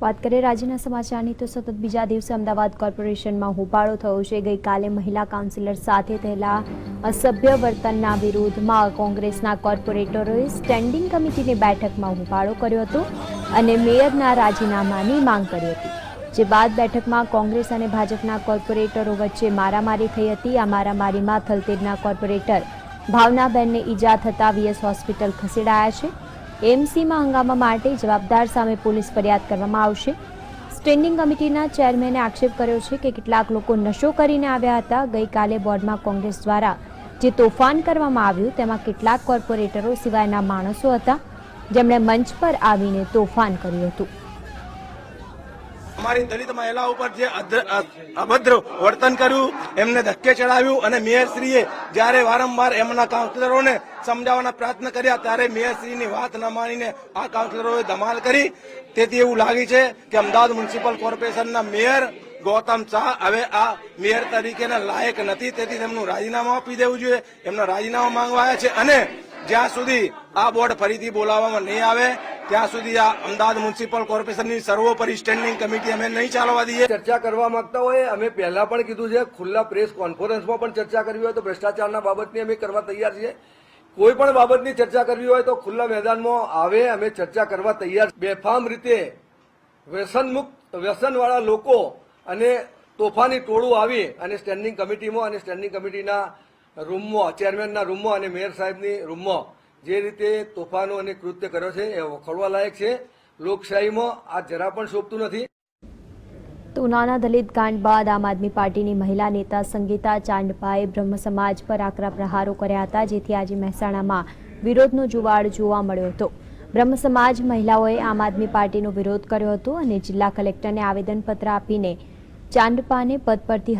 વાત કરીએ રાજ્યના સમાચારની તો સતત બીજા દિવસે અમદાવાદ કોર્પોરેશનમાં હોબાળો થયો છે। ગઈકાલે મહિલા કાઉન્સિલર સાથે થયેલા અસભ્ય વર્તનના વિરોધમાં કોંગ્રેસના કોર્પોરેટરોએ સ્ટેન્ડિંગ કમિટીની બેઠકમાં હોબાળો કર્યો હતો અને મેયરના રાજીનામાની માંગ કરી હતી। જે બાદ બેઠકમાં કોંગ્રેસ અને ભાજપના કોર્પોરેટરો વચ્ચે મારામારી થઈ હતી। આ મારામારીમાં થલતેજના કોર્પોરેટર ભાવનાબેનને ઈજા થતાં વીએસ હોસ્પિટલ ખસેડાયા છે। એમસીમાં હંગામા માટે જવાબદાર સામે પોલીસ ફરિયાદ કરવામાં આવશે। સ્ટેન્ડિંગ કમિટીના ચેરમેને આક્ષેપ કર્યો છે કે કેટલાક લોકો નશો કરીને આવ્યા હતા। ગઈકાલે બોર્ડમાં કોંગ્રેસ દ્વારા જે તોફાન કરવામાં આવ્યું તેમાં કેટલાક કોર્પોરેટરો સિવાયના માણસો હતા જેમણે મંચ પર આવીને તોફાન કર્યું હતું। हमारी दलित महिलाओं पर जे अभद्र वर्तन कर्યું એમને ધક્કે ચડાવ્યું અને મેયરશ્રીએ જ્યારે વારંવાર એમના કાઉન્સિલરોને સમજાવવાના પ્રયત્ન કર્યા ત્યારે મેયરશ્રીની વાત ન માનીને આ કાઉન્સિલરોએ ધમાલ કરી। તેથી એવું લાગે છે કે અમદાવાદ મ્યુનિસિપલ કોર્પોરેશનના મેયર ગૌતમ શાહ હવે આ મેયર તરીકેના લાયક નથી। તેથી તેમનું રાજીનામું આપી દેવું જોઈએ। એમના રાજીનામું માંગવા આવ્યા છે અને જ્યાં સુધી આ બોર્ડ ફરીથી બોલાવવામાં નહીં આવે ત્યાં સુધી આ અમદાવાદ મ્યુનિસિપલ કોર્પોરેશનની સર્વોપરી સ્ટેન્ડિંગ કમિટી અમે નહીં ચાલવા દઈએ। ચર્ચા કરવા માંગતા હોય અમે પહેલા પણ કીધું છે, ખુલ્લા પ્રેસ કોન્ફરન્સમાં પણ ચર્ચા કરવી હોય તો ભ્રષ્ટાચારના બાબતની અમે કરવા તૈયાર છીએ। કોઈ પણ બાબતની ચર્ચા કરવી હોય તો ખુલ્લા મેદાનમાં આવે, અમે ચર્ચા કરવા તૈયાર। બેફામ રીતે વ્યસનવાળા લોકો અને તોફાની ટોળું આવી અને સ્ટેન્ડિંગ કમિટીમાં અને સ્ટેન્ડિંગ કમિટીના રૂમમાં, ચેરમેનના રૂમમાં અને મેયર સાહેબની રૂમમાં જે રીતે તોફાનો અને કૃત્ય કર્યો છે એ વખોડવા લાયક છે। લોકશાહીમાં આ જરા પણ શોભતું નથી। તો ઉનાના દલિત કાંડ બાદ આમ આદમી પાર્ટીની મહિલા નેતા સંગીતા ચાંડપાએ બ્રહ્મ સમાજ પર આકરા પ્રહારો કર્યા હતા, જેથી આજે મહેસાણામાં વિરોધનો જુવાળ જોવા મળ્યો હતો। બ્રહ્મ સમાજ મહિલાઓએ આમ આદમી પાર્ટીનો વિરોધ કર્યો હતો અને જિલ્લા કલેક્ટરને આવેદનપત્ર આપીને ચાંડપાને પદ પરથી